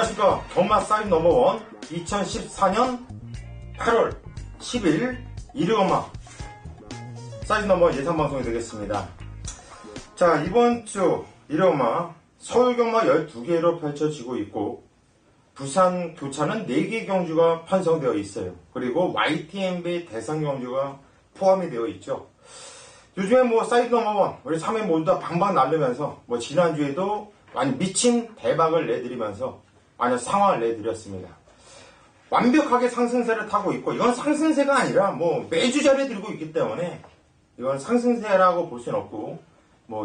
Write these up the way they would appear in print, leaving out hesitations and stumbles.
안녕하십니까. 경마 사이즈 넘버원 2014년 8월 10일 일요일마 사이즈 넘버원 예상방송이 되겠습니다. 자, 이번 주 일요일마 서울 경마 12개로 펼쳐지고 있고 부산 교차는 4개 경주가 편성되어 있어요. 그리고 YTNB 대선 경주가 포함이 되어 있죠. 요즘에 사이즈 넘버원 우리 3회 모두 다 방방 날르면서 지난주에도 완전 미친 대박을 내드리면서 완전 상황을 내드렸습니다. 완벽하게 상승세를 타고 있고, 이건 상승세가 아니라 매주 잘해드리고 있기 때문에 이건 상승세라고 볼 수는 없고,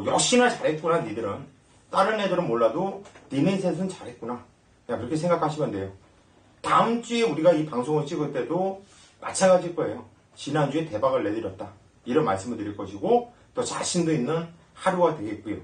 역시나 잘했구나 니들은. 다른 애들은 몰라도 니네 셋은 잘했구나, 그냥 그렇게 생각하시면 돼요. 다음 주에 우리가 이 방송을 찍을 때도 마찬가지일 거예요. 지난주에 대박을 내드렸다, 이런 말씀을 드릴 것이고, 또 자신도 있는 하루가 되겠고요.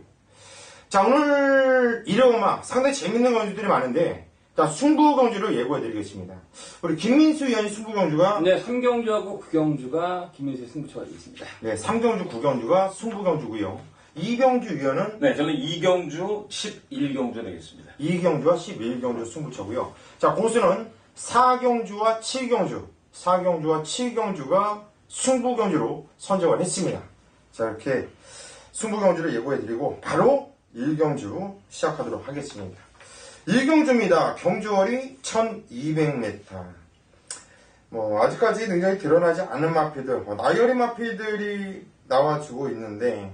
자, 오늘 일요일마 상당히 재밌는 경주들이 많은데, 자, 승부경주를 예고해드리겠습니다. 우리 김민수 위원이 승부경주가, 네, 3경주하고 9경주가 김민수의 승부처가 되겠습니다. 네, 3경주 9경주가 승부경주고요. 2경주 위원은, 네, 저는 2경주 11경주 되겠습니다. 2경주와 11경주 승부처고요. 자, 고수는 4경주와 7경주, 4경주와 7경주가 승부경주로 선정을 했습니다. 자, 이렇게 승부경주를 예고해드리고 바로 1경주 시작하도록 하겠습니다. 1경주입니다. 경주월이 1200m. 아직까지 능력이 드러나지 않은 마필들, 나이 어린 마필들이 나와주고 있는데,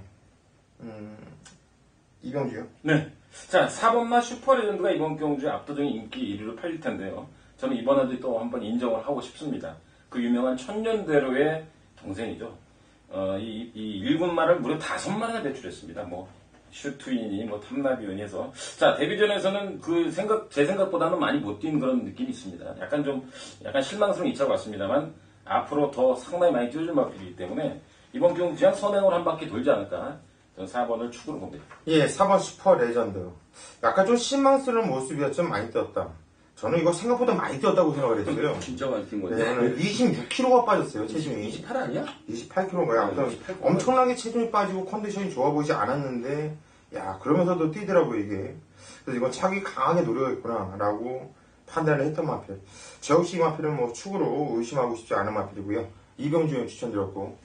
2경주요? 네. 자, 4번마 슈퍼레전드가 이번 경주에 압도적인 인기 1위로 팔릴 텐데요. 저는 이번에도 또 한번 인정을 하고 싶습니다. 그 유명한 천년대로의 동생이죠. 이 1군마를 무려 5마리나 배출했습니다. 슈트윈이, 탐나비온이 해서. 자, 데뷔전에서는 제 생각보다는 많이 못 뛴 그런 느낌이 있습니다. 약간 실망스러운 2차가 왔습니다만, 앞으로 더 상당히 많이 뛰어줄 마필이기 때문에, 이번 경우 그냥 선행을 한 바퀴 돌지 않을까. 저는 4번을 축으로 봅니다. 예, 4번 슈퍼 레전드. 약간 좀 실망스러운 모습이었지만 많이 뛰었다. 저는 이거 생각보다 많이 뛰었다고 생각을 했어요. 진짜 많이 뛴 건데. 네, 오늘 26kg가 빠졌어요, 체중이. 28 아니야? 28kg인가요? 아무튼 28kg. 엄청나게 체중이 빠지고 컨디션이 좋아 보이지 않았는데, 야, 그러면서도 뛰더라고, 이게. 그래서 이건 차기 강하게 노력했구나, 라고 판단을 했던 마필. 저 역시 이 마필은 축으로 의심하고 싶지 않은 마필이고요. 이병주형 추천드렸고.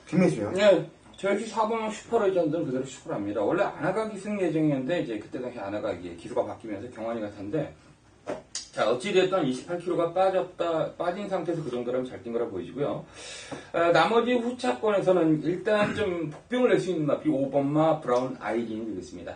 김민수요? 네, 저 역시 4번 슈퍼레전드는 그대로 축을 합니다. 원래 아나가기 승 예정이었는데, 이제 그때 당시 아나가기 기수가 바뀌면서 경환이가 탄데, 자, 어찌됐든 28kg가 빠진 상태에서 그 정도라면 잘 뛴 거라 보이시고요. 나머지 후차권에서는 일단 좀 복병을 낼 수 있는 마필 5번마 브라운 아이린이 되겠습니다.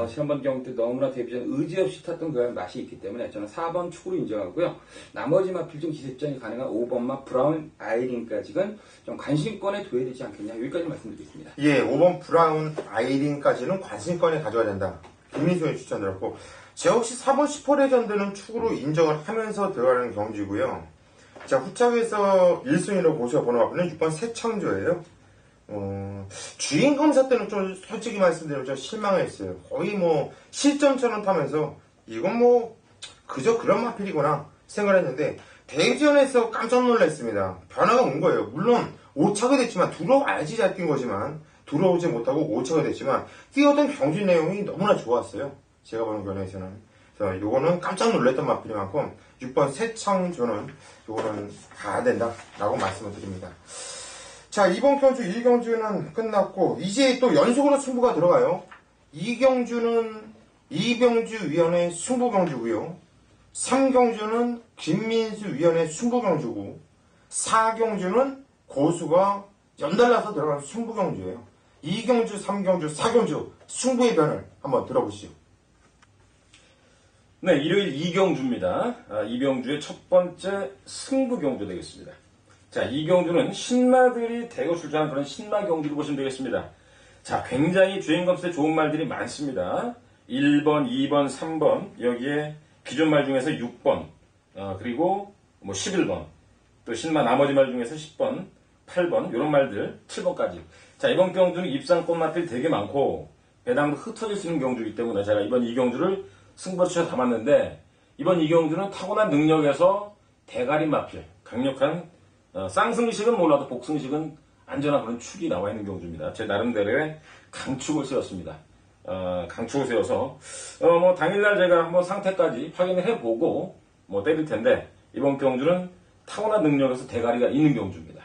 지난번 경기 때 너무나 데뷔전 의지 없이 탔던 그 맛이 있기 때문에 저는 4번 축으로 인정하고요. 나머지 마필 좀 기습전이 가능한 5번마 브라운 아이린까지는 좀 관심권에 둬야 되지 않겠냐. 여기까지 말씀드리겠습니다. 예, 5번 브라운 아이린까지는 관심권에 가져야 된다. 김민수의 추천드렸고, 제 역시 4번 슈퍼레전드는 축으로 인정을 하면서 들어가는 경주고요. 자, 후착에서 1순위로 고수가 보는 마필은 6번 새창조예요. 주인 검사 때는 좀 솔직히 말씀드리면 좀 실망했어요. 거의 실전처럼 타면서 이건 그저 그런 마필이구나 생각했는데, 대전에서 깜짝 놀랐습니다. 변화가 온 거예요. 물론 5차가 됐지만, 들어와야지 잘 뛴 거지만 들어오지 못하고 5차가 됐지만 뛰었던 경주 내용이 너무나 좋았어요. 제가 보는 견해에서는. 그래서 요거는 깜짝 놀랐던 마필이만큼 6번 새창조는 요거는 가야 된다라고 말씀을 드립니다. 자, 이번 경주 1경주는 끝났고 이제 또 연속으로 승부가 들어가요. 2경주는 이병주 위원의 승부경주고요. 3경주는 김민수 위원의 승부경주고, 4경주는 고수가 연달라서 들어가는 승부경주예요. 2경주, 3경주, 4경주 승부의 변을 한번 들어보시죠. 네, 일요일 2경주입니다. 이병주의 첫 번째 승부경주 되겠습니다. 자, 이 경주는 신마들이 대거 출전한 그런 신마 경주를 보시면 되겠습니다. 자, 굉장히 주행검수에 좋은 말들이 많습니다. 1번, 2번, 3번, 여기에 기존 말 중에서 6번, 그리고 11번, 또 신마 나머지 말 중에서 10번, 8번, 이런 말들, 7번까지. 자, 이번 경주는 입상권 마필 되게 많고, 배당도 흩어질 수 있는 경주이기 때문에 제가 이번 이 경주를 승부처에 담았는데, 이번 이 경주는 타고난 능력에서 대가리 마필, 강력한 쌍승식은 몰라도 복승식은 안전한 그런 축이 나와 있는 경주입니다. 제 나름대로의 강축을 세웠습니다. 강추세여서 뭐 당일날 제가 한번 상태까지 확인을 해보고 뭐 때릴 텐데 이번 경주는 타고난 능력에서 대가리가 있는 경주입니다.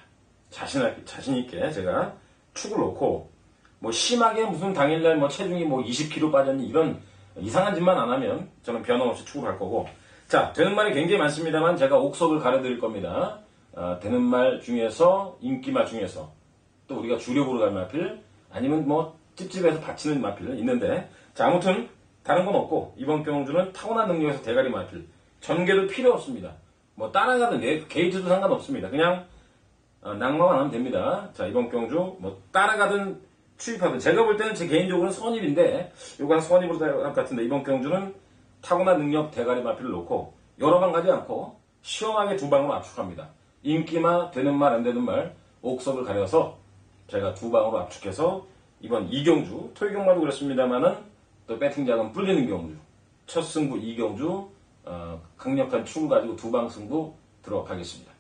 자신 있게 제가 축을 놓고 뭐 심하게 무슨 당일날 뭐 체중이 뭐 20kg 빠졌니 이런 이상한 짓만 안 하면 저는 변함없이 축을 할 거고 자 되는 말이 굉장히 많습니다만 제가 옥석을 가려드릴 겁니다. 되는 말 중에서 인기말 중에서 또 우리가 주력으로 갈 마필 아니면 뭐 찝찝해서 받치는 마필 있는데 자 아무튼 다른 건 없고 이번 경주는 타고난 능력에서 대가리 마필 전개도 필요 없습니다. 뭐 따라가든 게이트도 상관없습니다. 그냥 낭만만 하면 됩니다. 자 이번 경주 뭐 따라가든 추입하든 제가 볼 때는 제 개인적으로는 선입인데 요거 한 선입으로 될 것 같은데 이번 경주는 타고난 능력 대가리 마필을 놓고 여러 방 가지 않고 시원하게 두 방으로 압축합니다. 인기마 되는 말 안 되는 말 옥석을 가려서 제가 두 방으로 압축해서 이번 2경주 토요경마도 그렇습니다만은 또 배팅장은 불리는 경주 첫 승부 2경주 강력한 축을 가지고 두 방 승부 들어가겠습니다.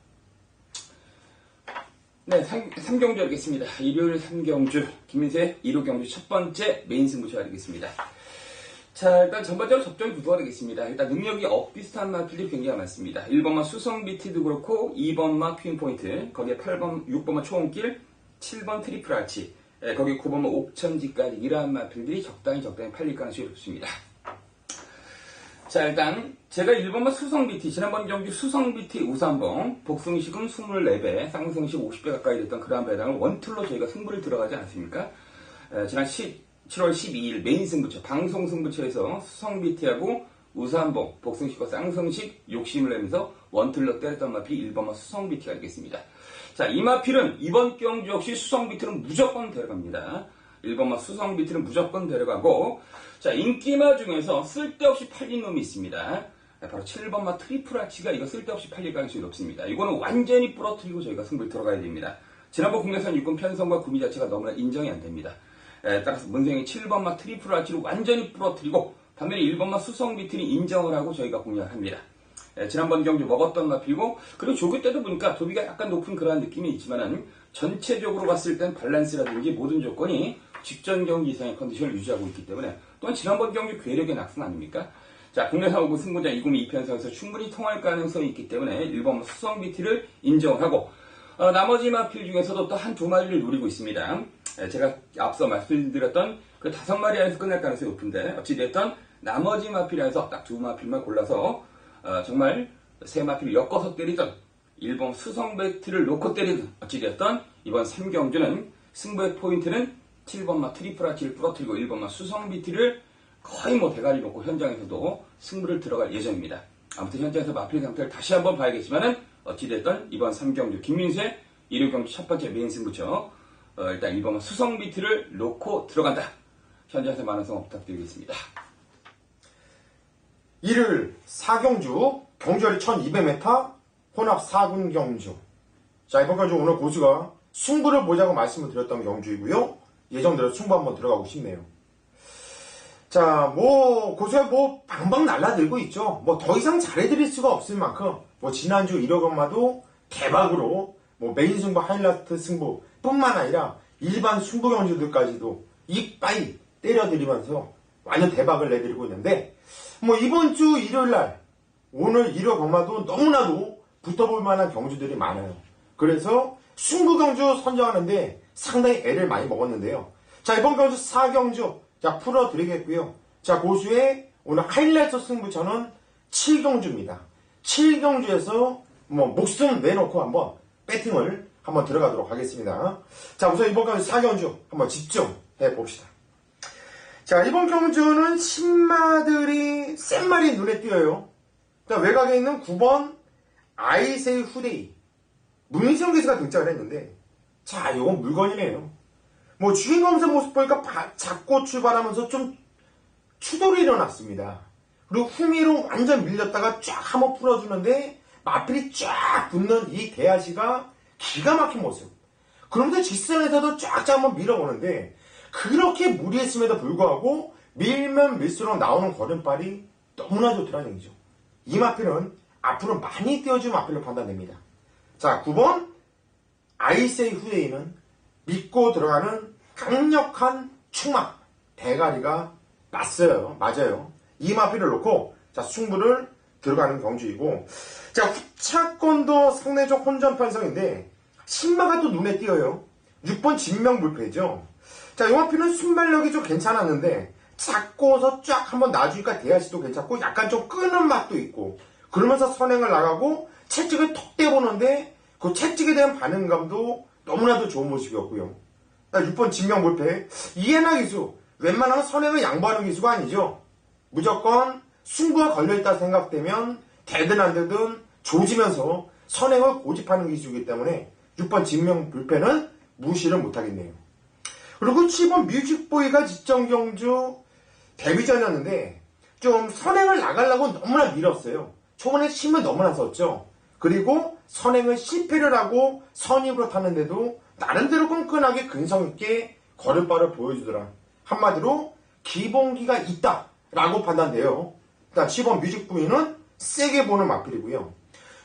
네, 3경주 하겠습니다. 일요일 3경주 김민세 1호 경주 첫 번째 메인 승부처 하겠습니다. 자, 일단 전반적으로 접전 구도가 되겠습니다. 일단 능력이 엇비슷한 마필들이 굉장히 많습니다. 1번마 수성 BT도 그렇고 2번마 퀸포인트 거기에 8번, 6번마 초원길 7번 트리플 아치 거기 9번마 옥천지까지 이러한 마필들이 적당히 팔릴 가능성이 높습니다. 자, 일단 제가 1번마 수성 BT 지난번 경기 수성 BT 우산봉 복승식은 24배 쌍승식 50배 가까이 됐던 그러한 배당을 원툴로 저희가 승부를 들어가지 않았습니까? 지난 7월 12일 메인 승부처 방송 승부처에서 수성 BT하고 우산봉 복승식과 쌍승식 욕심을 내면서 원툴로 때렸던 마필이 1번마 수성 BT가 되겠습니다. 자, 이 마필은 이번 경주 역시 수성 BT는 무조건 데려갑니다. 1번마 수성 BT는 무조건 데려가고 자 인기마 중에서 쓸데없이 팔린 놈이 있습니다. 바로 7번마 트리플 아치가 이거 쓸데없이 팔릴 가능성이 높습니다. 이거는 완전히 부러뜨리고 저희가 승부에 들어가야 됩니다. 지난번 국내선 육군 편성과 구미 자체가 너무나 인정이 안 됩니다. 따라서 문생의 7번마 트리플 아치를 완전히 부러뜨리고 반면에 1번마 수성 BT는 인정을 하고 저희가 공략을 합니다. 지난번 경주 먹었던 마필고 그리고 조교 때도 보니까 도비가 약간 높은 그러한 느낌이 있지만은 전체적으로 봤을 땐 밸런스라든지 모든 조건이 직전 경기 이상의 컨디션을 유지하고 있기 때문에 또한 지난번 경기 괴력의 낙승 아닙니까? 자, 국내선 오고 승부자 2구미 2편성에서 충분히 통할 가능성이 있기 때문에 1번 수성 BT를 인정을 하고 나머지 마필 중에서도 또 한두 마리를 노리고 있습니다. 제가 앞서 말씀드렸던 그 5마리 안에서 끝날 가능성이 높은데 어찌됐든 나머지 마필 안에서 딱 2마필만 골라서 정말 3마필을 엮어서 때리든 1번 수성 BT를 놓고 때리든 어찌됐든 이번 3경주는 승부의 포인트는 7번마 트리플 아치를 부러뜨리고 1번마 수성 BT를 거의 뭐 대가리 놓고 현장에서도 승부를 들어갈 예정입니다. 아무튼 현장에서 마필 상태를 다시 한번 봐야겠지만은 어찌됐든 이번 3경주 김민수의 1호 경주 첫 번째 메인 승부처 일단 1번마 수성 BT를 놓고 들어간다. 현장에서 많은 성원 부탁드리겠습니다. 일요일 4경주 경주거리 1200m 혼합 4군 경주. 자 이번 경주 오늘 고수가 승부를 보자고 말씀을 드렸던 경주이고요. 예정대로 승부 한번 들어가고 싶네요. 자, 고수가 방방 날라들고 있죠. 더 이상 잘해드릴 수가 없을 만큼, 지난주 1호 경마도 대박으로, 메인 승부, 하이라이트 승부 뿐만 아니라 일반 승부 경주들까지도 이빠이 때려드리면서 완전 대박을 내드리고 있는데, 이번 주 일요일 날, 오늘 1호 경마도 너무나도 붙어볼 만한 경주들이 많아요. 그래서 승부 경주 선정하는데 상당히 애를 많이 먹었는데요. 자, 이번 경주 4경주, 자, 풀어드리겠고요. 자, 고수의 오늘 하이라이트 승부처는 7경주입니다. 7경주에서 목숨 내놓고 한번 배팅을 한번 들어가도록 하겠습니다. 자, 우선 이번 경주 4경주 한번 집중해 봅시다. 자, 이번 경주는 신마들이 센 말이 눈에 띄어요. 자, 외곽에 있는 9번 아이세이 후데이 문희정 기수가 등장을 했는데, 자, 이건 물건이네요. 주인검사 모습 보니까 잡고 출발하면서 좀 추돌이 일어났습니다. 그리고 후미로 완전 밀렸다가 쫙 한번 풀어주는데 마필이 쫙 붙는 이 대하시가 기가 막힌 모습. 그런데 직선에서도 쫙 한번 밀어보는데 그렇게 무리했음에도 불구하고 밀면 밀수록 나오는 걸음발이 너무나 좋더라는 얘기죠. 이 마필은 앞으로 많이 뛰어준 마필로 판단됩니다. 자, 9번 아이세이 후데이는 믿고 들어가는 강력한 축마. 대가리가 맞아요. 이 마필을 놓고 자 승부를 들어가는 경주이고 자 후차권도 상대적 혼전 편성인데 신마가 또 눈에 띄어요. 6번 진명불패죠. 자, 이 마필은 순발력이 좀 괜찮았는데 잡고서 쫙 한번 놔주니까 대하시도 괜찮고 약간 좀 끄는 맛도 있고 그러면서 선행을 나가고 채찍을 턱 떼보는데 그 채찍에 대한 반응감도 너무나도 좋은 모습이었고요. 6번 진명불패 이해나 기수 웬만하면 선행을 양보하는 기수가 아니죠. 무조건 승부가 걸려있다 생각되면 되든 안 되든 조지면서 선행을 고집하는 기수이기 때문에 6번 진명불패는 무시를 못하겠네요. 그리고 7번 뮤직보이가 직전경주 데뷔전이었는데 좀 선행을 나가려고 너무나 밀었어요. 초반에 힘을 너무나 썼죠. 그리고 선행을 실패를 하고 선입으로 탔는데도 나름대로 끈끈하게 근성있게 걸음발을 보여주더라. 한마디로 기본기가 있다라고 판단돼요. 일단 7번 뮤직보이는 세게 보는 마필이고요.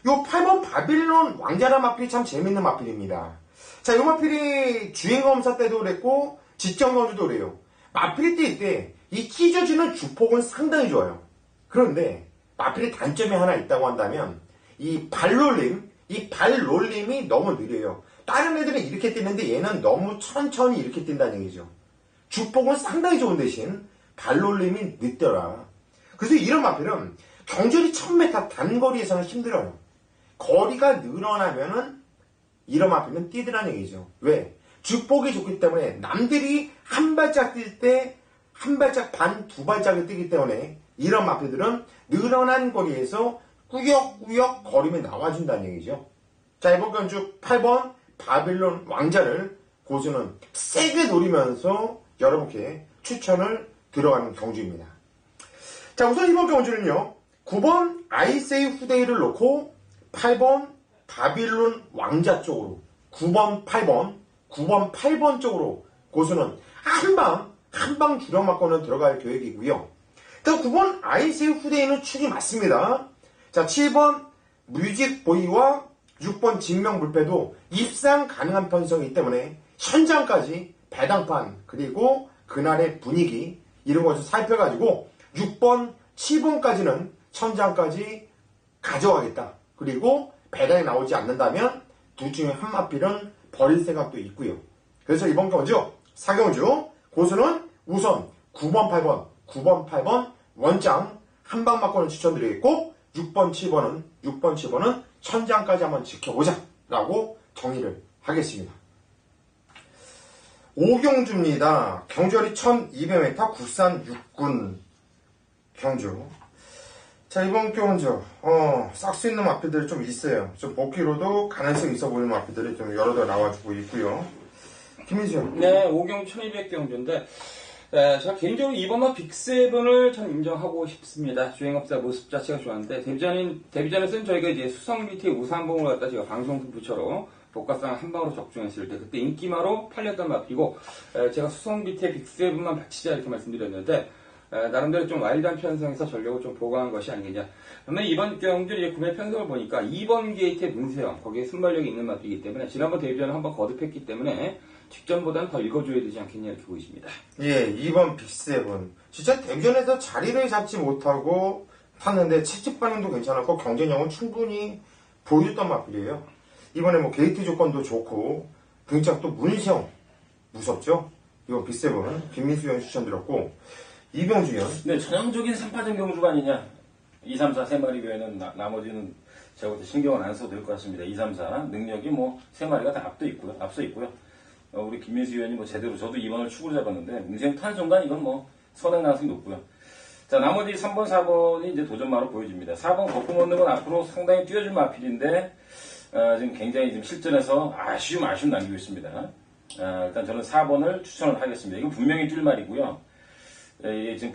요 8번 바빌론 왕자란 마필이 참 재밌는 마필입니다. 자, 이 마필이 주행검사 때도 그랬고 직전검주도 그래요. 마필이 뛸 때 이 찢어지는 주폭은 상당히 좋아요. 그런데 마필의 단점이 하나 있다고 한다면 이 발놀림이 너무 느려요. 다른 애들은 이렇게 뛰는데 얘는 너무 천천히 이렇게 뛴다는 얘기죠. 주폭은 상당히 좋은 대신 발놀림이 늦더라. 그래서 이런 마필은 경주리 1000m 단거리에서는 힘들어요. 거리가 늘어나면은 이런 마필은 뛰더라는 얘기죠. 왜? 주폭이 좋기 때문에 남들이 한 발짝 뛸 때 한 발짝 반, 두 발짝을 뛰기 때문에 이런 마필들은 늘어난 거리에서 꾸역꾸역 걸음이 나와준다는 얘기죠. 자, 이번 경주 8번 바빌론 왕자를 고수는 세게 노리면서 여러분께 추천을 들어가는 경주입니다. 자, 우선 이번 경주는요. 9번 아이세이 후데이를 놓고 8번 바빌론 왕자 쪽으로 9번 8번 쪽으로 고수는 한방 주력맞고는 들어갈 계획이고요. 일단 9번 아이세이 후데이는 축이 맞습니다. 자, 7번 뮤직보이와 6번 진명불패도 입상 가능한 편성이기 때문에 현장까지 배당판 그리고 그날의 분위기 이런 것을 살펴가지고 6번, 7번까지는 천장까지 가져가겠다. 그리고 배당이 나오지 않는다면 둘 중에 한 마필은 버릴 생각도 있고요. 그래서 이번 경주 4경주 고수는 우선 9번, 8번 원장 한방 맞고는 추천드리겠고 6번, 7번은 천장까지 한번 지켜보자 라고 정의를 하겠습니다. 5경주입니다. 경주거리 1200m 국산 6군 경주. 자, 이번 경주 싹 수 있는 마필들이 좀 있어요. 좀 복귀로도 가능성이 있어 보이는 마필들이 좀 여러 개 나와주고 있고요. 김희수. 네, 5경주 1200경주인데 제가 개인적으로 이번만 빅7을 참 인정하고 싶습니다. 주행업사 모습 자체가 좋았는데 데뷔전에서는 저희가 이제 수성 밑에 우산봉을 갖다 제가 방송부처로 복합상 한 방으로 적중했을 때 그때 인기마로 팔렸던 마필이고 제가 수성 밑에 빅7만 바치자 이렇게 말씀드렸는데 나름대로 좀 와일드한 편성에서 전력을 좀 보강한 것이 아니겠냐. 그러면 이번 경주 구매 편성을 보니까 2번 게이트의 문세영 거기에 순발력이 있는 마필이기 때문에 지난번 데뷔전을 한번 거듭했기 때문에 직전보다는 더 읽어줘야 되지 않겠냐 이렇게 보이십니다. 예, 2번 빅7. 진짜 데뷔전에서 자리를 잡지 못하고 탔는데 채찍 반응도 괜찮았고 경쟁력은 충분히 보여줬던 마필이에요. 이번에 뭐 게이트 조건도 좋고 등짝도 문세영 무섭죠? 이번 빅7 김민수 형이 추천드렸고 이병주 형. 네, 전형적인 3파전 경주가 아니냐. 2, 3, 4 3마리 외에는 나머지는 제가 볼 때 신경은 안 써도 될 것 같습니다. 2, 3, 4 능력이 뭐 3마리가 다 앞서 있고요. 우리 김민수 의원이 뭐 제대로 저도 2번을 축으로 잡았는데 문세영 타는 순간 이건 뭐 선행 가능성이 높고요. 자, 나머지 3번, 4번이 이제 도전마로 보여집니다. 4번 거품 없는 건 앞으로 상당히 뛰어줄 마필인데 지금 굉장히 지금 실전에서 아쉬움 남기고 있습니다. 일단 저는 4번을 추천을 하겠습니다. 이건 분명히 뛸 말이고요. 이게 지금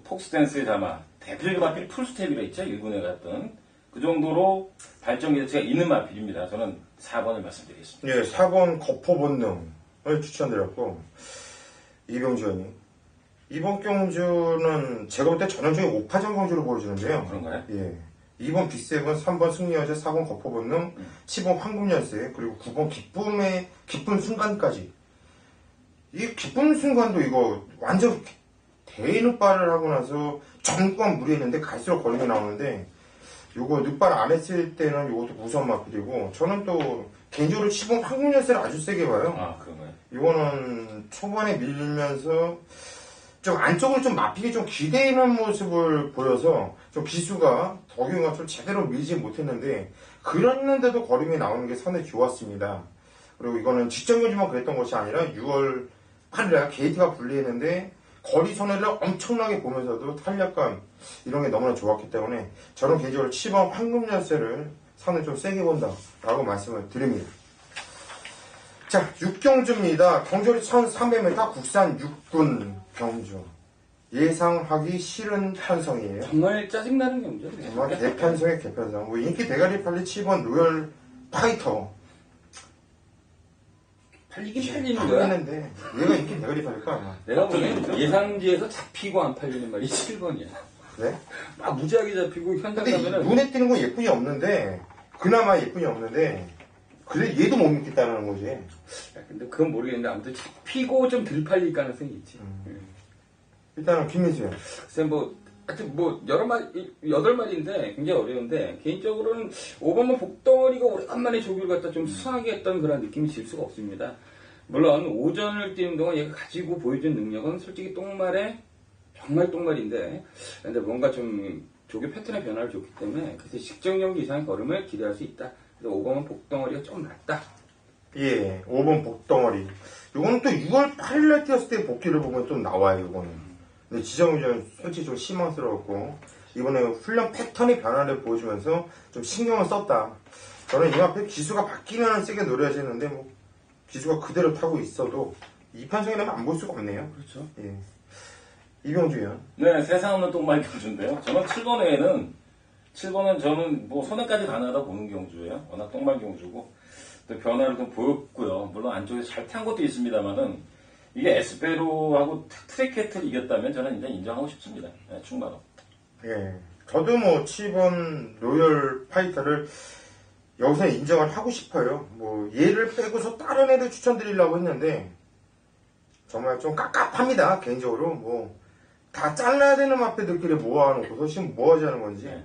폭스댄스의 자마 대표적인 마필이 풀스텝이라 있죠. 1군에 갔던 그 정도로 발전 기자체가 있는 마필입니다. 저는 4번을 말씀드리겠습니다. 예, 4번 거포 본능을 추천드렸고 이병주 형이 이번 경주는 제가 볼 때 전형적인 5파전 경주로 보여주는데요. 그런가요? 예. 2번 빅7, 3번 승리여제, 4번 거포 본능, 10번 황금연세, 그리고 9번 기쁜 순간까지. 이 기쁜 순간도 이거 완전 대늦발을 하고 나서 정권 무리했는데 갈수록 걸림이 나오는데 요거 늑발 안 했을 때는 요것도 무서운 마필이고 저는 또 개인적으로 치봉 황금 열쇠를 아주 세게 봐요. 아, 그런가요? 이거는 초반에 밀리면서 좀 안쪽으로 좀 마필이 좀 기대는 모습을 보여서 좀 비수가 덕용과 좀 제대로 밀지 못했는데 그랬는데도 걸음이 나오는 게 상당히 좋았습니다. 그리고 이거는 직전 경기만 그랬던 것이 아니라 6월 8일에 게이트가 분리했는데 거리 손해를 엄청나게 보면서도 탄력감 이런 게 너무나 좋았기 때문에 저는 개인적으로 7번 황금 열쇠를 상당히 좀 세게 본다라고 말씀을 드립니다. 자, 6경주입니다. 경주리 1300m 국산 6군 경주. 예상하기 싫은 편성이에요. 정말 짜증나는 경기죠. 정말 개편성의 개편성. 뭐 인기 대가리 팔리 7번 로열 파이터. 팔리긴 팔리는 거야. 팔리는데 얘가 인기 대가리 팔릴까? 내가 보기엔 예상지에서 잡히고 안 팔리는 말이 7번이야. 그래? 막 무지하게 잡히고 현장 근데 가면은 눈에 띄는 건 예쁜이 없는데 그나마 예쁜이 없는데 그래 얘도 못 믿겠다는 거지. 야, 근데 그건 모르겠는데 아무튼 잡히고 좀 덜 팔릴 가능성이 있지. 일단은 김민수야. 글쎄 하여튼 여러 마리 8마리인데 굉장히 어려운데 개인적으로는 5번만 복덩어리가 오래간만에 조기를 갖다 좀 수상하게 했던 그런 느낌이 질 수가 없습니다. 물론 오전을 뛰는 동안 얘가 가지고 보여준 능력은 솔직히 똥말에 정말 똥말인데 근데 뭔가 좀 조기 패턴의 변화를 줬기 때문에 그래서 직전 경기 이상의 걸음을 기대할 수 있다. 그래서 5번은 복덩어리가 좀 낫다. 예, 5번 복덩어리. 요거는 또 6월 8일날 뛰었을 때 복귀를 보면 좀 나와요, 요거는. 근데 지정훈련 솔직히 좀 실망스러웠고, 이번에 훈련 패턴의 변화를 보여주면서 좀 신경을 썼다. 저는 이 앞에 기수가 바뀌면 세게 노려야지 했는데, 뭐, 기수가 그대로 타고 있어도, 이 편성이라면 안 볼 수가 없네요. 그렇죠. 예. 이병주 의원. 네, 세상 없는 똥말 경주인데요. 저는 7번 외에는 7번은 저는 뭐 손해까지 가능하다 보는 경주예요. 워낙 똥말 경주고 또 변화를 좀 보였고요. 물론 안쪽에서 잘 탄 것도 있습니다만은 이게 에스페로하고 트랙캐트를 이겼다면 저는 이제 인정하고 싶습니다. 네, 충만호. 예. 저도 뭐 7번 로열 파이터를 여기서 인정을 하고 싶어요. 뭐 얘를 빼고서 다른 애를 추천드리려고 했는데 정말 좀 깝깝합니다. 개인적으로 뭐 다 잘라야 되는 마페들끼리 모아놓고서 지금 뭐 하자는 건지. 네.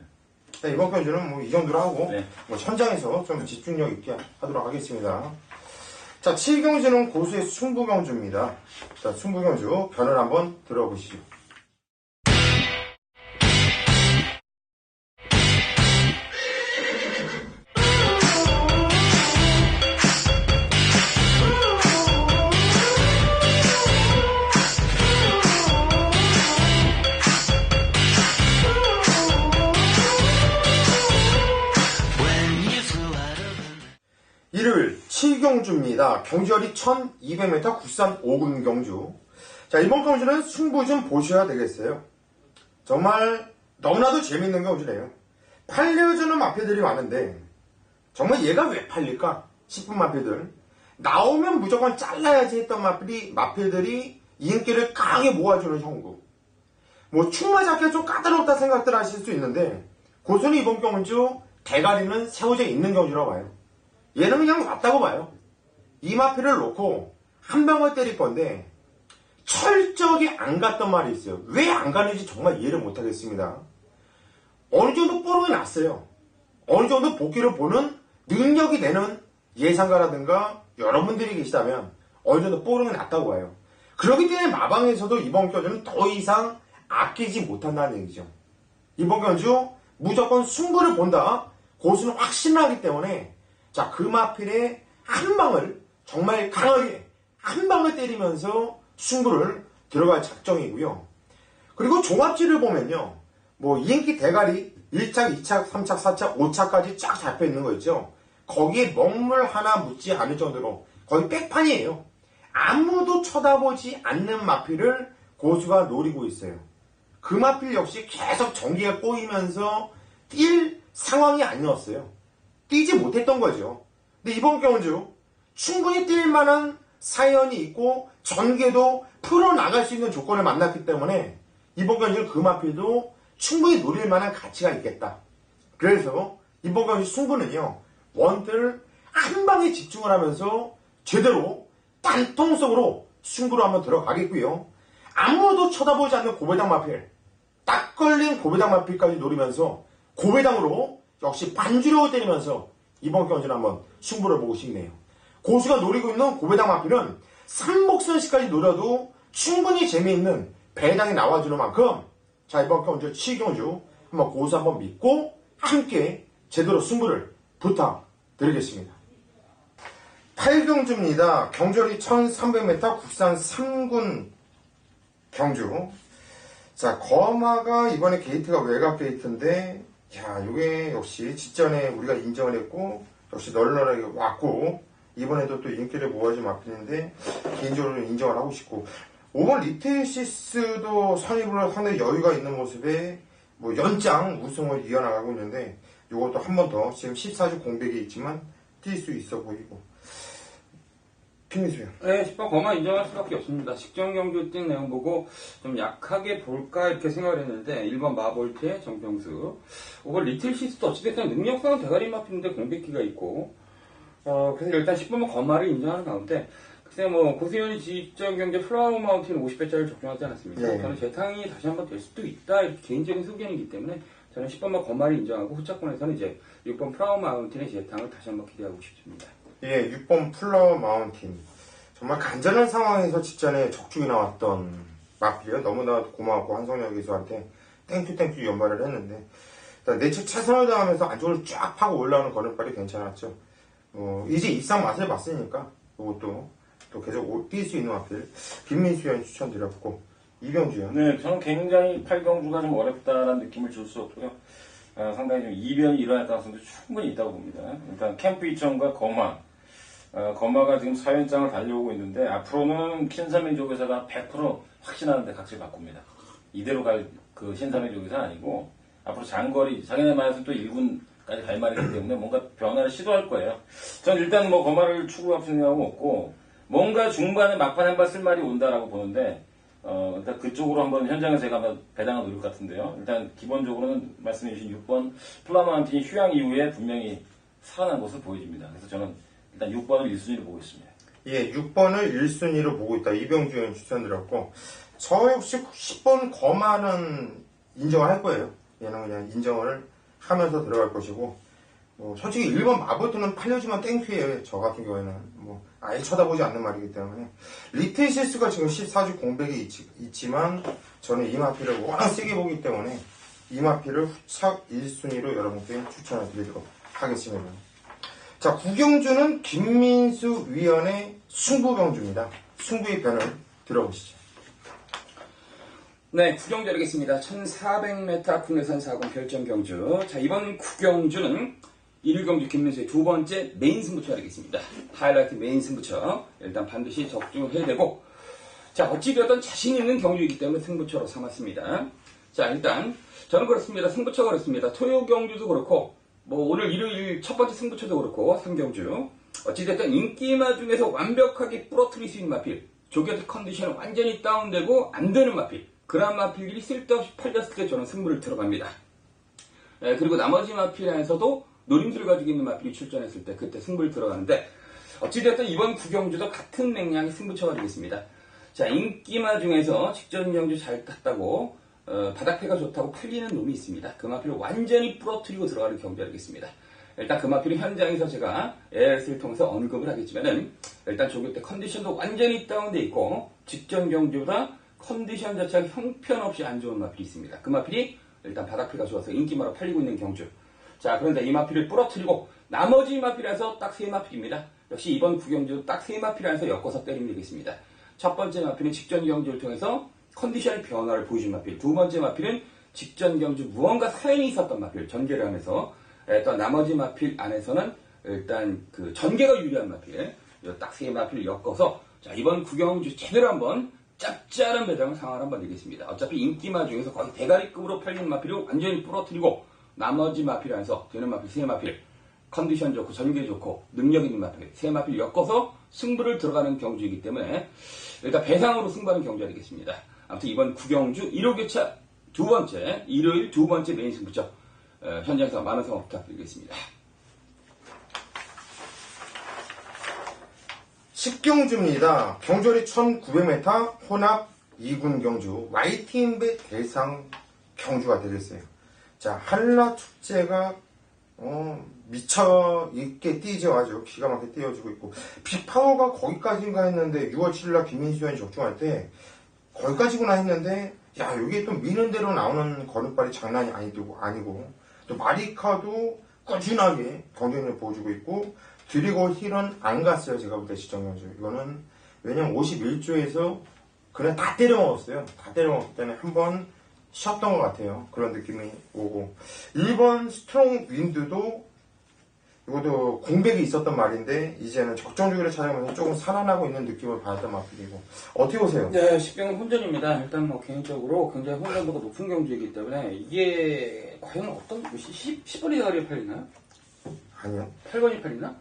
자, 이번 편주는 뭐 이 정도로 하고 네. 뭐 현장에서 좀 집중력 있게 하도록 하겠습니다. 자, 7경주는 고수의 승부경주입니다. 자, 승부경주 변을 한번 들어보시죠. 일요일 7경주입니다. 경주열이 1200m 국산 5군 경주. 자, 이번 경주는 승부 좀 보셔야 되겠어요. 정말 너무나도 재밌는 경주네요. 팔려주는 마패들이 많은데 정말 얘가 왜 팔릴까 싶은 마패들. 나오면 무조건 잘라야지 했던 마패들이 인기를 강하게 모아주는 형국. 뭐 충마 잡기가 좀 까다롭다 생각들 하실 수 있는데 고수는 이번 경주 대가리는 세워져 있는 경주라고 봐요. 얘는 그냥 왔다고 봐요. 이 마피를 놓고 한 방을 때릴 건데 철저하게 안 갔던 말이 있어요. 왜 안 가는지 정말 이해를 못하겠습니다. 어느 정도 뽀록이 났어요. 어느 정도 복귀를 보는 능력이 되는 예상가라든가 여러분들이 계시다면 어느 정도 뽀록이 났다고 봐요. 그렇기 때문에 마방에서도 이번 경주는 더 이상 아끼지 못한다는 얘기죠. 이번 경주 무조건 승부를 본다. 고수는 확신하기 때문에 자, 그 마필의 한 방을 정말 강하게 한 방을 때리면서 승부를 들어갈 작정이고요. 그리고 종합지를 보면요. 뭐 이인기 대가리 1착, 2착, 3착, 4착, 5착까지 쫙 잡혀 있는 거 있죠. 거기에 먹물 하나 묻지 않을 정도로 거의 백판이에요. 아무도 쳐다보지 않는 마필을 고수가 노리고 있어요. 그 마필 역시 계속 전기가 꼬이면서 뛸 상황이 아니었어요. 뛰지 못했던 거죠. 근데 이번 경주 충분히 뛸 만한 사연이 있고 전개도 풀어나갈 수 있는 조건을 만났기 때문에 이번 경주는 그 마필도 충분히 노릴 만한 가치가 있겠다. 그래서 이번 경주 승부는요. 원투를 한 방에 집중을 하면서 제대로 딴통속으로 승부로 한번 들어가겠고요. 아무도 쳐다보지 않는 고배당 마필, 딱 걸린 고배당 마필까지 노리면서 고배당으로 역시 반주력을 때리면서 이번 경기는 한번 승부를 보고 싶네요. 고수가 노리고 있는 고배당 마필은 3목선시까지 노려도 충분히 재미있는 배당이 나와주는 만큼 자, 이번 경주 7경주 한번 고수 한번 믿고 함께 제대로 승부를 부탁드리겠습니다. 8경주입니다. 경주리 1300m 국산 3군 경주. 자, 거마가 이번에 게이트가 외곽 게이트인데, 야, 요게 역시 직전에 우리가 인정을 했고, 역시 널널하게 왔고, 이번에도 또 인기를 모아준 마필인데, 개인적으로 인정을 하고 싶고, 5번 리테시스도 선입으로 상당히 여유가 있는 모습에, 뭐, 연장 우승을 이어나가고 있는데, 요것도 한 번 더, 지금 14주 공백이 있지만, 뛸 수 있어 보이고. 김민수요. 네, 10번 거마 인정할 수밖에 없습니다. 직전 경주 뛴 내용 보고 좀 약하게 볼까 이렇게 생각을 했는데 1번 마볼테 정병수, 5번 리틀시스도 어찌됐든 능력상은 대가리 마필인데 공백기가 있고 그래서 일단 10번은 거마를 인정하는 가운데 글쎄 뭐 고수현이 직전 경주 플라워 마운틴 50배짜리를 적중하지 않았습니까? 네. 저는 재탕이 다시 한번 될 수도 있다 이렇게 개인적인 소견이기 때문에 저는 10번만 거마를 인정하고 후차권에서는 이제 6번 플라워 마운틴의 재탕을 다시 한번 기대하고 싶습니다. 예, 6번 플러 마운틴. 정말 간절한 상황에서 직전에 적중이 나왔던 마필이요. 너무나 고마웠고, 한성혁 기수한테 땡큐 연발을 했는데, 내측 차선을 당하면서 안쪽으로 쫙 파고 올라오는 걸음발이 괜찮았죠. 이제 입상 맛을 봤으니까, 이것도 또 계속 뛸 수 있는 마필. 김민수현 추천드렸고, 이병주요. 네, 저는 굉장히 8경주가 좀 어렵다는 느낌을 줄 수 없고요. 상당히 좀 이변이 일어날 가능성도 충분히 있다고 봅니다. 일단 캠프 이천과 거마. 거마가 지금 4연장을 달려오고 있는데 앞으로는 신사명조 교사가 100% 확신하는데 각질 바꿉니다. 이대로 갈 그 신사명조 교사 아니고 앞으로 장거리 자기네 말에서 또 1군까지 갈 말이기 때문에 뭔가 변화를 시도할 거예요. 전 일단 뭐 거마를 추구할 생각은 없고 뭔가 중반에 막판 한 발 쓸 말이 온다라고 보는데 일단 그쪽으로 한번 현장에서 제가 한번 배당을 노릴 것 같은데요. 일단 기본적으로는 말씀해주신 6번 플라마운틴이 휴양 이후에 분명히 살아난 것을 보여줍니다. 그래서 저는 일단 6번을 1순위로 보고 있습니다. 예, 6번을 1순위로 보고 있다. 이병주 의원 추천드렸고, 저 역시 10번 거마는 인정을 할 거예요. 얘는 그냥 인정을 하면서 들어갈 것이고, 솔직히 1번 마보트는 팔려주면 땡큐예요. 저 같은 경우에는. 아예 쳐다보지 않는 말이기 때문에. 리테시스가 지금 14주 공백이 있지만, 저는 이 마피를 워낙 세게 보기 때문에, 이 마피를 후착 1순위로 여러분께 추천을 드리도록 하겠습니다. 자, 9경주는 김민수 위원의 승부경주입니다. 승부의 변을 들어보시죠. 네, 9경주 하겠습니다. 1400m 국내선 4군 결정경주. 자, 이번 9경주는 1경주 김민수의 두 번째 메인 승부처 하겠습니다. 하이라이트 메인 승부처. 일단 반드시 적중해야 되고, 자, 어찌되었든 자신 있는 경주이기 때문에 승부처로 삼았습니다. 자, 일단 저는 그렇습니다. 승부처가 그렇습니다. 토요 경주도 그렇고, 오늘 일요일 첫 번째 승부처도 그렇고, 3경주. 어찌됐든 인기마 중에서 완벽하게 부러뜨릴 수 있는 마필. 조교트 컨디션이 완전히 다운되고 안 되는 마필. 그런 마필들이 쓸데없이 팔렸을 때 저는 승부를 들어갑니다. 그리고 나머지 마필 안에서도 노림수를 가지고 있는 마필이 출전했을 때 그때 승부를 들어가는데, 어찌됐든 이번 9경주도 같은 맥락의 승부처가 되겠습니다. 자, 인기마 중에서 직전 경주 잘 탔다고 바닥패가 좋다고 팔리는 놈이 있습니다. 그 마필을 완전히 부러뜨리고 들어가는 경주 하겠습니다. 일단 그 마필은 현장에서 제가 ARS를 통해서 언급을 하겠지만은, 일단 조교 때 컨디션도 완전히 다운돼 있고 직전 경주보다 컨디션 자체가 형편없이 안 좋은 마필이 있습니다. 그 마필이 일단 바닥패가 좋아서 인기마로 팔리고 있는 경주. 자, 그런데 이 마필을 부러뜨리고 나머지 마필에서 딱 세 마필입니다. 역시 이번 9경주 딱 세 마필 안에서 엮어서 때리면 되겠습니다. 첫 번째 마필은 직전 경주를 통해서 컨디션의 변화를 보여준 마필. 두 번째 마필은 직전 경주 무언가 사연이 있었던 마필, 전개를 하면서. 또 나머지 마필 안에서는 일단 그 전개가 유리한 마필, 딱 세 마필을 엮어서, 자, 이번 9경주 제대로 한번 짭짤한 배당 상황을 한번 내겠습니다. 어차피 인기마 중에서 거의 대가리급으로 팔리는 마필을 완전히 부러뜨리고 나머지 마필 안에서 되는 마필 세 마필, 컨디션 좋고 전개 좋고 능력 있는 마필 세 마필 엮어서 승부를 들어가는 경주이기 때문에 일단 배상으로 승부하는 경주가 되겠습니다. 아무튼 이번 9경주 1호 교차 두 번째, 일요일 두 번째 메인 승부처, 현장에서 많은 성원 부탁드리겠습니다. 10경주입니다. 경절이 1900m 혼합 2군 경주 YT인배 대상 경주가 되겠어요. 자, 한라축제가 미쳐 있게 뛰죠. 아주 기가 막히게 뛰어지고 있고 빅파워가 거기까지인가 했는데 6월 7일날 김민수 의원이 적중할 때 거기까지구나 했는데 야, 여기 또 미는 대로 나오는 걸음발이 장난이 아니고 또 마리카도 꾸준하게 경쟁력을 보여주고 있고 드리고 힐은 안 갔어요. 제가 볼 때 시청경주 이거는 왜냐면 51조에서 그냥 다 때려먹었어요. 다 때려먹었기 때문에 한번 쉬었던 것 같아요. 그런 느낌이 오고 1번 스트롱 윈드도 이것도 공백이 있었던 말인데 이제는 적정주기를 찾아가면서 조금 살아나고 있는 느낌을 받았던 마필이고 어떻게 보세요? 네, 10경은 혼전입니다. 일단 뭐 개인적으로 굉장히 혼전도가 높은 경주이기 때문에 이게 과연 어떤 10번이 가리에 팔리나요? 아니요. 8번이 팔리나?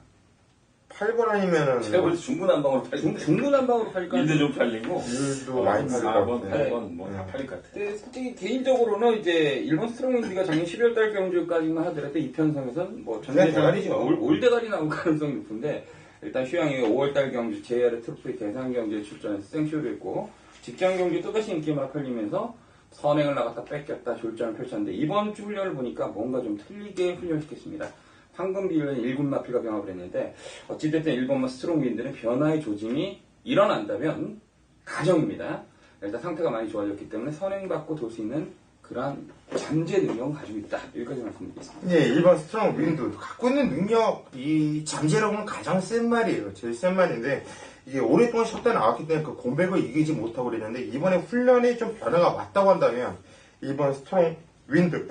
8번 아니면은 제가 볼 때 중구난방으로 팔리는데 중구난방으로 팔릴까? 일도 좀 팔리고 일도 많이 팔릴 것 4번, 같아요. 8번 뭐 다 팔릴 것 같아요. 근데 솔직히 개인적으로는 이제 일본 스트롱윈드가 작년 12월달 경주까지만 하더라도 이 편성에선 뭐 그냥 전대장 대가리죠. 올대가리 나올 가능성이 높은데 일단 휴양이 5월달 경주 JR 트로피 대상 경주에 출전해서 생쇼를 했고 직전 경주 또다시 인기가 팔리면서 선행을 나갔다 뺏겼다 졸전을 펼쳤는데 이번 주 훈련을 보니까 뭔가 좀 틀리게 훈련시켰습니다. 황금 비율은 1군 마필과 병합을 했는데 어찌됐든 일본만 스트롱윈드는 변화의 조짐이 일어난다면 가정입니다. 일단 상태가 많이 좋아졌기 때문에 선행받고 돌 수 있는 그러한 잠재 능력을 가지고 있다. 여기까지 말씀드리겠습니다. 네, 1번 스트롱 윈드 갖고 있는 능력 이 잠재력은 가장 센 말이에요. 제일 센 말인데 이게 오랫동안 쉬었다 나왔기 때문에 그 공백을 이기지 못하고 그랬는데 이번에 훈련에 좀 변화가 왔다고 한다면 1번 스트롱 윈드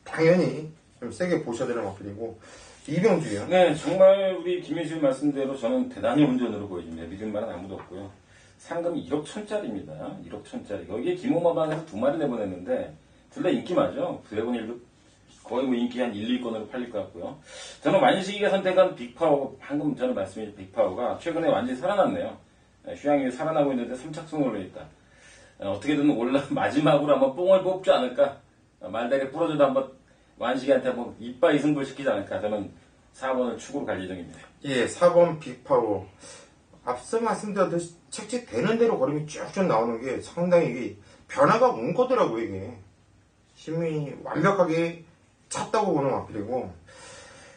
당연히 좀 세게 보셔야 되는 것들이고 이병주요. 네, 정말 우리 김민수 말씀대로 저는 대단히 운전으로 보여집니다. 믿을 만한 아무도 없고요. 상금이 1억 천짜리입니다. 1억 천짜리. 여기에 김호마방에서 2마리 내보냈는데 둘 다 인기마죠. 드래곤 1도 거의 뭐 인기 한 1, 2건으로 팔릴 것 같고요. 저는 완식이가 선택한 빅파워, 방금 저는 말씀드린 빅파워가 최근에 완전히 살아났네요. 휴양이 살아나고 있는데 3착승을 올려있다. 어떻게든 마지막으로 한번 뽕을 뽑지 않을까. 말다리 부러져도 한번 완식이한테 한번 이빠이 승부시키지 않을까. 저는 4번을 축으로 갈 예정입니다. 예, 4번 빅파워. 앞서 말씀드렸듯이 책찍되는 대로 걸음이 쭉쭉 나오는 게 상당히 이게 변화가 온 거더라고요, 이게. 힘이 완벽하게 찼다고 보는 마필이고.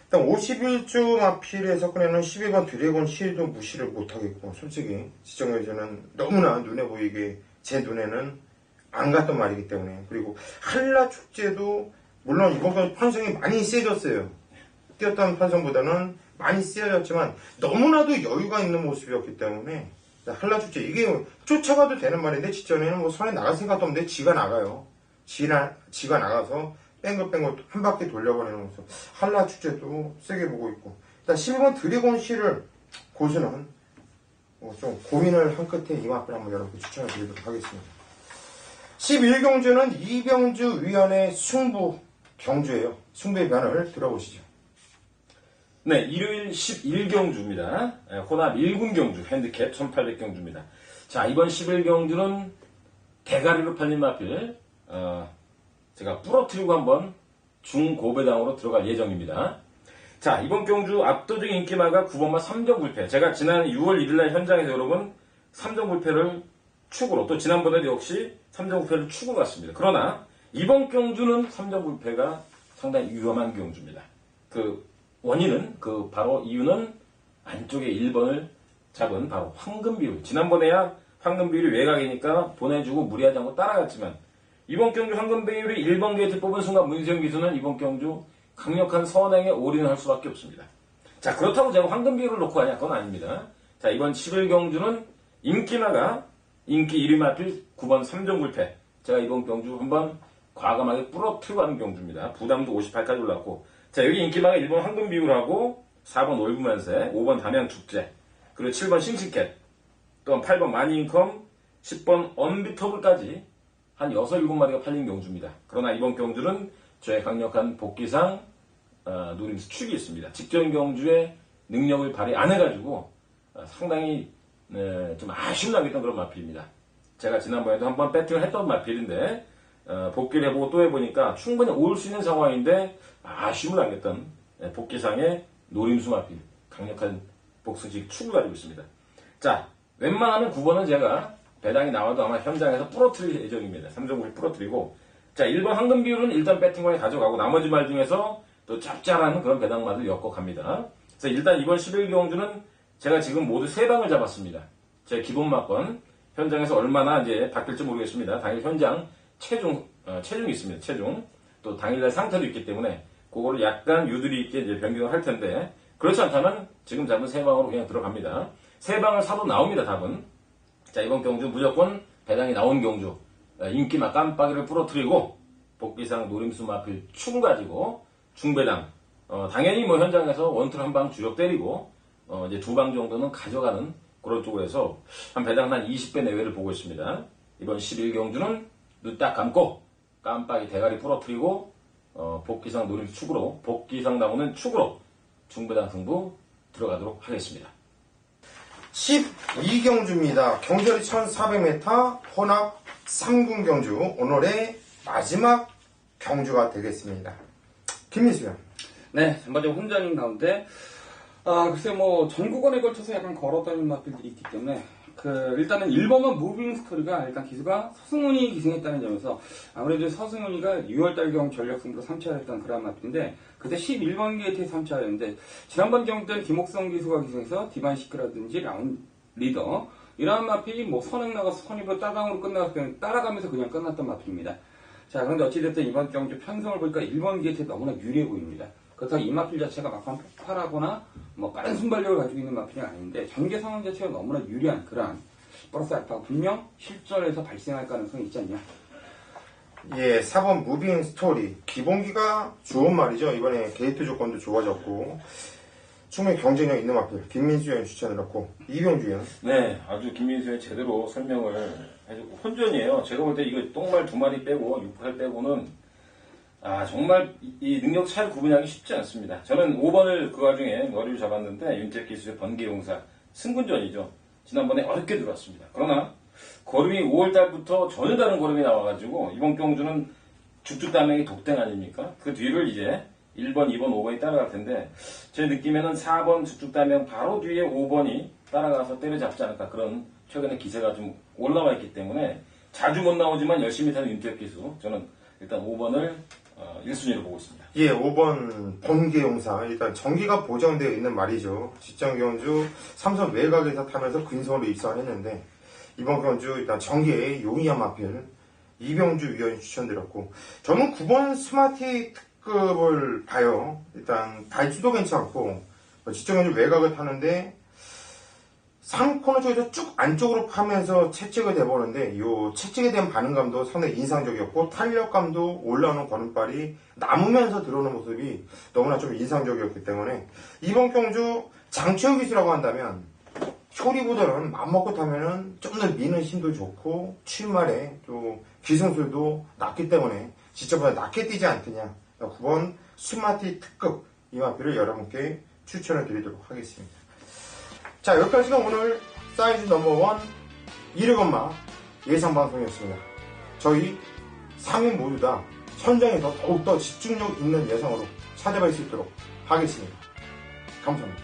일단 51주 마필에서 꺼내는 12번 드래곤 힐도 무시를 못하겠고, 솔직히 지정해주는 너무나 눈에 보이게 제 눈에는 안 갔던 말이기 때문에. 그리고 한라 축제도 물론 이번 판정이 많이 세졌어요. 뛰었던 판정보다는 많이 세졌지만 너무나도 여유가 있는 모습이었기 때문에 한라축제 이게 쫓아가도 되는 말인데 직전에는 뭐 선에 나갈 생각도 없는데 지가 나가요. 지가 나가서 뺑글뺑글 한 바퀴 돌려버리는 모습. 한라축제도 세게 보고 있고 일단 12번 드래곤 씨를 고수는 좀 고민을 한 끝에 이 맛을 한번 여러분께 추천해 드리도록 하겠습니다. 11경주는 이병주 위원의 승부 경주예요. 승부의 변을 들어보시죠. 네, 일요일 11경주입니다. 혼합 1군 경주, 핸디캡 1800경주입니다. 자, 이번 11경주는 대가리로 팔린 마필, 제가 부러뜨리고 한번 중고배당으로 들어갈 예정입니다. 자, 이번 경주 압도적인 인기마가 9번마 3점 불패. 제가 지난 6월 1일날 현장에서 여러분 3점 불패를 축으로, 또 지난번에도 역시 3점 불패를 축으로 갔습니다. 그러나 이번 경주는 3점 불패가 상당히 위험한 경주입니다. 원인은 바로 이유는 안쪽에 1번을 잡은 바로 황금비율. 지난번에야 황금비율이 외곽이니까 보내주고 무리하지 않고 따라갔지만 이번 경주 황금비율이 1번 게이트 뽑은 순간 문세영 기수는 이번 경주 강력한 선행에 올인을 할 수밖에 없습니다. 자, 그렇다고 제가 황금비율을 놓고 하냐? 그건 아닙니다. 자, 이번 11경주는 인기마가 인기 1위 마필 9번 3점 불패. 제가 이번 경주 한번 과감하게 부러뜨리고 하는 경주입니다. 부담도 58까지 올랐고 자, 여기 인기마가 1번 황금비율하고 4번 올브만세, 5번 담양축제, 그리고 7번 싱싱캣, 또 8번 마니인컴, 10번 언비터블까지 한 6, 7마리가 팔린 경주입니다. 그러나 이번 경주는 저의 강력한 복귀상 노림수 축이 있습니다. 직전 경주에 능력을 발휘 안 해가지고 상당히 좀 아쉬움 남겼던 그런 마필입니다. 제가 지난번에도 한번 배팅을 했던 마필인데 복귀를 해보고 또 해보니까 충분히 올 수 있는 상황인데 아쉬움을 남겼던 복귀상의 노림수 마필 강력한 복수직 축을 가지고 있습니다. 자, 웬만하면 9번은 제가 배당이 나와도 아마 현장에서 부러뜨릴 예정입니다. 3.9를 부러뜨리고, 자, 1번 황금 비율은 일단 배팅권에 가져가고 나머지 말 중에서 또 짭짤한 그런 배당마를 엮어 갑니다. 그래서 일단 이번 11경주는 제가 지금 모두 3방을 잡았습니다. 제 기본 막건 현장에서 얼마나 이제 바뀔지 모르겠습니다. 당일 현장 체중이 있습니다. 체중. 또 당일날 상태도 있기 때문에 그거를 약간 유두리 있게 이제 변경을 할 텐데, 그렇지 않다면 지금 잡은 3방으로 그냥 들어갑니다. 3방을 사도 나옵니다, 답은. 자, 이번 경주 무조건 배당이 나온 경주. 인기막 깜빡이를 부러뜨리고 복비상 노림수 마필 충 가지고 중배당. 당연히 뭐 현장에서 원툴 한 방 주력 때리고 이제 2방 정도는 가져가는 그런 쪽으로 해서 한 배당 한 20배 내외를 보고 있습니다. 이번 11경주는 눈 딱 감고 깜빡이 대가리 부러뜨리고 복기상 노림수 축으로, 복기상 나오는 축으로 중배당 승부 들어가도록 하겠습니다. 12경주입니다. 경주거리 1400m 혼합 3군 경주, 오늘의 마지막 경주가 되겠습니다. 김민수요. 네, 전반적으로 혼전인 가운데, 글쎄 뭐 전국원에 걸쳐서 약간 걸어다니는 맛들이 있기 때문에 일단은 1번은 무빙 스토리가 일단 기수가 서승훈이 기승했다는 점에서 아무래도 서승훈이가 6월달경 전력승부로 3차를 했던 그런 맛인데 그때 11번 게이트에 3차였는데 지난번 경기 때는 김옥성 기수가 기승해서 디반 시크라든지 라운 리더 이러한 마필이 뭐 선행 나가서 선입으로 따당으로 끝나서 그냥 따라가면서 그냥 끝났던 마필입니다. 자, 그런데 어찌됐든 이번 경주 편성을 보니까 1번 게이트에 너무나 유리해 보입니다. 그렇다고 이 마필 자체가 막판 폭발하거나 뭐 빠른 순발력을 가지고 있는 마필이 아닌데 전개 상황 자체가 너무나 유리한 그러한 플러스 알파가 분명 실전에서 발생할 가능성이 있지 않냐. 예, 4번 무빙 스토리. 기본기가 좋은 말이죠. 이번에 게이트 조건도 좋아졌고 충분히 경쟁력 있는 마필 김민수 의원 추천을 했고 이병주 의원. 네, 아주 김민수 의원 제대로 설명을 해주고 혼전이에요. 제가 볼 때 이거 똥말 2마리 빼고 6팔 빼고는 정말 이 능력 차를 구분하기 쉽지 않습니다. 저는 5번을 그 와중에 머리를 잡았는데 윤택 기수의 번개용사 승군전이죠. 지난번에 어렵게 들어왔습니다. 그러나 걸음이 5월달부터 전혀 다른 걸음이 나와가지고 이번 경주는 죽죽다맹이 독땡 아닙니까? 그 뒤를 이제 1번, 2번, 5번이 따라갈 텐데 제 느낌에는 4번 죽죽다맹 바로 뒤에 5번이 따라가서 때려잡지 않을까 그런 최근에 기세가 좀 올라와 있기 때문에 자주 못 나오지만 열심히 타는 윤택 기수 저는 일단 5번을 1순위로 보고 있습니다. 예, 5번 번개용사. 일단 전기가 보장되어 있는 말이죠. 직전 경주 삼선 외곽에서 타면서 근성으로 입상을 했는데 이번 경주 일단 전기에 용이한 마필 이병주 위원이 추천드렸고 저는 9번 스마티 특급을 봐요. 일단 발주도 괜찮고 직전 경주 외곽을 타는데 상코너 쪽에서 쭉 안쪽으로 파면서 채찍을 대보는데 이 채찍에 대한 반응감도 상당히 인상적이었고 탄력감도 올라오는 걸음발이 남으면서 들어오는 모습이 너무나 좀 인상적이었기 때문에 이번 경주 장치호 기수라고 한다면 효리보다는 맘먹고 타면은 좀 더 미는 힘도 좋고 출말에 또 기승술도 낮기 때문에 지적보다 낮게 뛰지 않더냐. 9번 스마티 특급 이 마필을 여러분께 추천을 드리도록 하겠습니다. 자, 여기까지가 오늘 사이즈 넘버원 1흑엄마 예상방송이었습니다. 저희 3인 모두 다 현장에서 더욱더 집중력 있는 예상으로 찾아뵐 수 있도록 하겠습니다. 감사합니다.